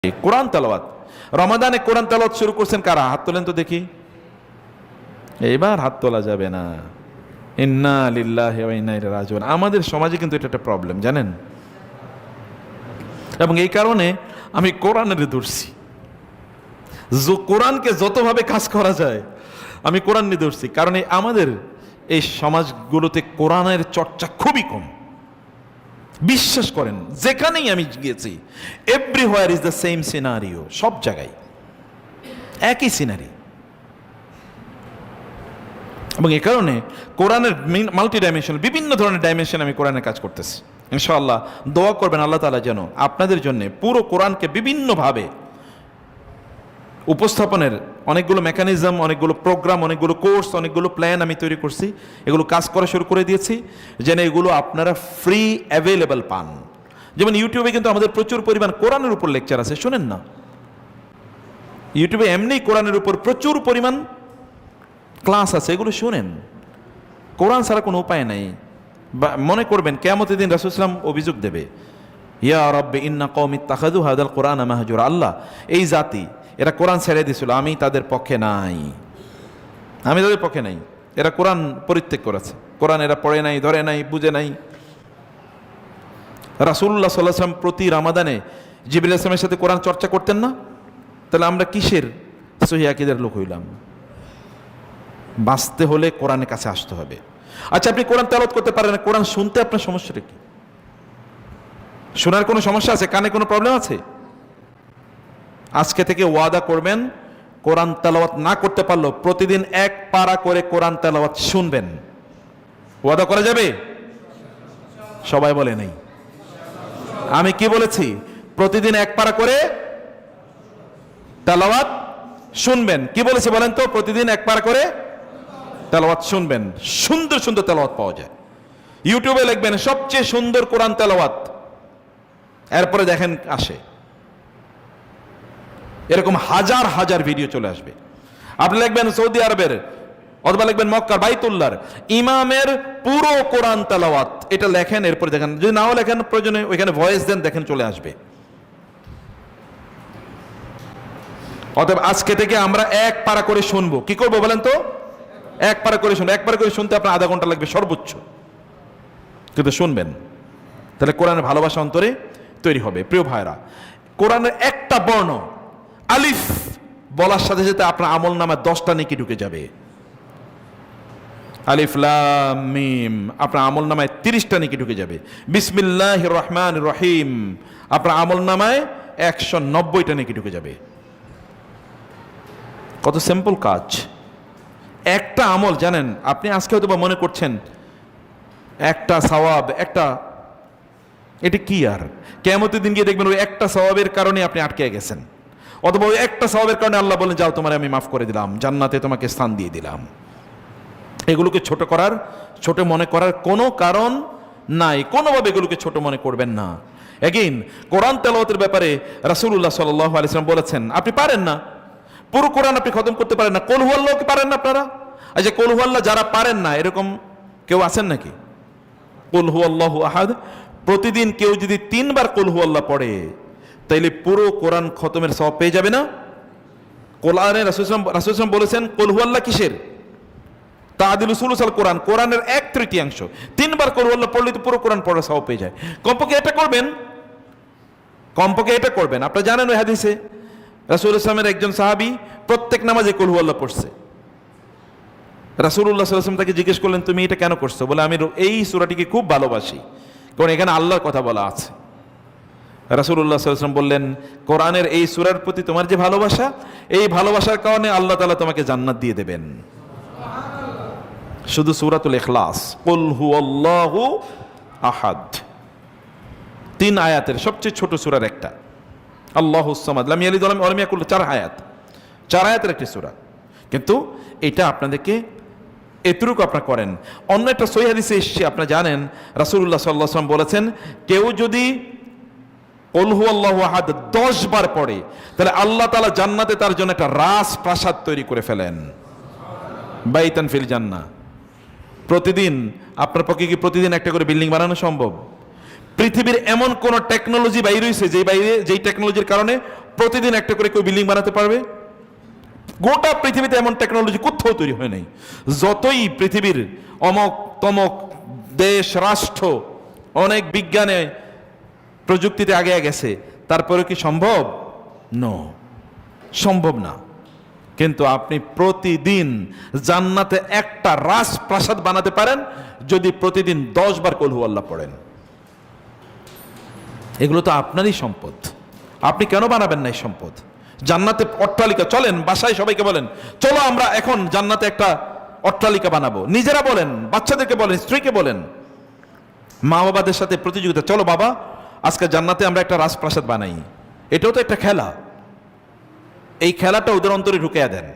কোরআন তেলাওয়াত, রমাদানে কোরআন তেলাওয়াত শুরু করছেন কারা? হাত তোলেন তো দেখি। এইবার হাত তোলা যাবে না। ইন্না লিল্লাহি ওয়া ইন্না ইলাইহি রাজিউন। আমাদের সমাজে কিন্তু এটা একটা প্রবলেম, জানেন? এবং এই কারণে আমি কোরআনের ধরছি, কোরআনকে যতভাবে কাজ করা যায় আমি কোরআন নিয়ে ধরছি। কারণ আমাদের এই সমাজগুলোতে কোরআনের চর্চা খুবই কম। বিশ্বাস করেন, যেখানেই আমি গিয়েছি, everywhere is the same scenario. সব জায়গায় একই সিনারি। এবং এই কারণে কোরআনের মাল্টি ডাইমেনশন, বিভিন্ন ধরনের ডাইমেনশন আমি কোরআনের কাজ করতেছি। ইনশাআল্লাহ দোয়া করবেন আল্লাহ তাআলা যেন আপনাদের জন্য পুরো কোরআনকে বিভিন্নভাবে উপস্থাপনের অনেকগুলো মেকানিজম, অনেকগুলো প্রোগ্রাম, অনেকগুলো কোর্স, অনেকগুলো প্ল্যান আমি তৈরি করছি। এগুলো কাজ করা শুরু করে দিয়েছি যেন এগুলো আপনারা ফ্রি অ্যাভেলেবল পান। যেমন ইউটিউবে কিন্তু আমাদের প্রচুর পরিমাণ কোরআনের উপর লেকচার আছে, শোনেন না? ইউটিউবে এমনি কোরআনের উপর প্রচুর পরিমাণ ক্লাস আছে, এগুলো শুনেন। কোরআন ছাড়া কোনো উপায় নাই। মনে করবেন কিয়ামতের দিন রাসূল সাল্লাল্লাহু আলাইহি ওয়াসাল্লাম অভিযোগ দেবে, ইয়া রাব্বি ইন্না কওমি ইত্তাখাযু হাযাল কুরআনা মাহজুরা। আল্লাহ, এই জাতি এরা কোরআন ছেড়ে দিয়েছিল, আমি তাদের পক্ষে নাই, আমি তাদের পক্ষে নাই। এরা কোরআন পরিত্যাগ করেছে, কোরআন এরা পড়ে নাই, ধরে নাই, বুঝে নাই। রাসূলুল্লাহ সাল্লাল্লাহু আলাইহি ওয়াসাল্লাম প্রতি রমাদানে জিবরিল আলাইহিস সালামের সাথে কোরআন চর্চা করতেন না? তাহলে আমরা কিসের সহিহ আকীদার লোক হইলাম? বাঁচতে হলে কোরআনের কাছে আসতে হবে। আচ্ছা, আপনি কোরআন তেলাওয়াত করতে পারেন না, কোরআন শুনতে আপনার সমস্যাটা কি? শোনার কোনো সমস্যা আছে? কানে কোনো প্রবলেম আছে? আজকে থেকে ওয়াদা করবেন, কোরআন তেলাওয়াত না করতে পারলেও প্রতিদিন এক পারা করে কোরআন তেলাওয়াত শুনবেন। ওয়াদা করা যাবে? সবাই বলে নেই। আমি কি বলেছি? প্রতিদিন এক পারা করে তেলাওয়াত শুনবেন। কি বলেছি বলেন তো? প্রতিদিন এক পারা করে তেলাওয়াত শুনবেন। সুন্দর সুন্দর তেলাওয়াত পাওয়া যায়। ইউটিউবে লিখবেন সবচেয়ে সুন্দর কোরআন তেলাওয়াত, এরপরে দেখেন আসে এরকম হাজার হাজার ভিডিও চলে আসবে। আপনি লিখবেন সৌদি আরবের অথবা লিখবেন মক্কার বাইতুল্লাহর ইমামের পুরো কোরআন তেলাওয়াত, এটা লেখেন, এরপরে দেখেন। যদি নাও লেখেন প্রয়োজনে ওইখানে ভয়েস দেন, দেখেন চলে আসবে। অতএব আজকে থেকে আমরা এক পারা করে শুনবো। কি করবো বলেন তো? এক পারা করে শুনবো। এক পারা করে শুনতে আপনার আধা ঘন্টা লাগবে সর্বোচ্চ, কিন্তু শুনবেন। তাহলে কোরআনের ভালোবাসা অন্তরে তৈরি হবে। প্রিয় ভাইরা, কোরআনের একটা বর্ণ আলিফ বলার সাথে সাথে আপনার আমল নামায় 10টা নেকি ঢুকে যাবে। আলিফ লাম মিম, আপনার আমল নামায় 30টা নেকি ঢুকে যাবে। বিসমিল্লাহির রহমানির রহিম, আপনার আমল নামায় 190টা নেকি ঢুকে যাবে। কত সিম্পল কাজ, একটা আমল। জানেন, আপনি আজকে হয়তো বা মনে করছেন একটা সওয়াব, একটা, এটা কি আর? কিয়ামতের দিন গিয়ে দেখবেন ওই একটা সওয়াবের কারণে আপনি আটকে গেছেন, অথবা ওই একটা সওয়াবের কারণে আল্লাহ বলেন যাও তোমার আমি মাফ করে দিলাম, জান্নাতে তোমাকে স্থান দিয়ে দিলাম। এগুলোকে ছোট করার, ছোট মনে করার কোনো কারণ নাই। কোনোভাবে এগুলোকে ছোট মনে করবেন না। এগেইন, কোরআন তেলাওয়াতের ব্যাপারে রাসূলুল্লাহ সাল্লাল্লাহু আলাইহি ওয়াসাল্লাম বলেছেন, আপনি পারেন না পুরো কোরআন আপনি খতম করতে পারেন না, কুল হুয়াল্লাহু কি পারেন না আপনারা? আচ্ছা, কুল হুয়াল্লাহ যারা পারেন না, এরকম কেউ আছেন নাকি? কুল হুয়াল্লাহু আহাদ প্রতিদিন কেউ যদি 3 বার কুল হুয়াল্লাহ পড়ে, তাইলে পুরো কোরআন খতমের সওয়াব পেয়ে যাবে না? কোরআনে রাসূল সাল্লাল্লাহু আলাইহি ওয়াসাল্লাম বলেছেন কুল হুয়াল্লাহ কিসের? তাআদিলু সুলুসাল কোরআন, কোরআনের 1/3। 3 বার কুল হুয়াল্লাহ পড়লে তো পুরো কোরআন পড়ার সওয়াব পেয়ে যায়। কমপক্ষে এটা করবেন, কমপক্ষে এটা করবেন। আপনারা জানেন ওই হাদিসে রাসূল সাল্লামের একজন সাহাবী প্রত্যেক নামাজে কুল হুয়াল্লাহ পড়ছে। রাসূলুল্লাহ সাল্লাল্লাহু আলাইহি ওয়াসাল্লাম তাকে জিজ্ঞেস করলেন, তুমি এটা কেন করছো? বলে, আমি এই সূরাটিকে খুব ভালোবাসি, কারণ এখানে আল্লাহর কথা বলা আছে। রাসূলুল্লাহ সাল্লাল্লাহু আলাইহি ওয়াসাল্লাম বললেন, কোরআনের এই সূরার প্রতি তোমার যে ভালোবাসা, এই ভালোবাসার কারণে আল্লাহ তাআলা তোমাকে জান্নাত দিয়ে দেবেন। শুধু সূরাতুল ইখলাস, কুল হুয়াল্লাহু আহাদ, 3 আয়াতের সবচেয়ে ছোট সূরার একটা। আল্লাহুস সামাদ লাম ইয়ালিদ ওয়া লাম ইয়াকুল, 4 আয়াত, 4 আয়াতের একটি সূরা। কিন্তু এটা আপনাদেরকে এতটুকু আপনারা করেন। অন্য একটা সহিহ হাদিসে এসেছে, আপনারা জানেন রাসূলুল্লাহ সাল্লাল্লাহু আলাইহি ওয়াসাল্লাম বলেছেন, কেউ যদি কুল হুয়াল্লাহু আহাদ 10 বার পড়ে, তাহলে আল্লাহ তাআলা জান্নাতে তার জন্য একটা রাজপ্রাসাদ তৈরি করে ফেলেন, বাইতান ফিল জান্নাহ। প্রতিদিন আপনার পক্ষে কি প্রতিদিন একটা করে বিল্ডিং বানানো সম্ভব? পৃথিবীর এমন কোন টেকনোলজি বাইরে হয়েছে যেই টেকনোলজির কারণে প্রতিদিন একটা করে কেউ বিল্ডিং বানাতে পারবে? গোটা পৃথিবীতে এমন টেকনোলজি কোথাও তৈরি হয় নাই। যতই পৃথিবীর অমক তমক দেশ রাষ্ট্র অনেক বিজ্ঞানে প্রযুক্তিতে আগে গেছে, তারপরে কি সম্ভব? নো, সম্ভব না। কিন্তু আপনি প্রতিদিন জান্নাতে একটা রাজপ্রাসাদ বানাতে পারেন যদি প্রতিদিন 10 বার কুল হুয়াল্লাহ পড়েন। এগুলো তো আপনারই সম্পদ, আপনি কেন বানাবেন না এই সম্পদ? জান্নাতে অট্টালিকা, চলেন বাসায় সবাইকে বলেন চলো আমরা এখন জান্নাতে একটা অট্টালিকা বানাবো। নিজেরা বলেন, বাচ্চাদেরকে বলেন, স্ত্রীকে বলেন, মা বাবাদের সাথে প্রতিযোগিতা, চলো বাবা আজকে জান্নাতে আমরা একটা রাজপ্রাসাদ বানাই। এটাও তো একটা খেলা। এই খেলাটা ওদের অন্তরে ঢুকিয়ে দেন।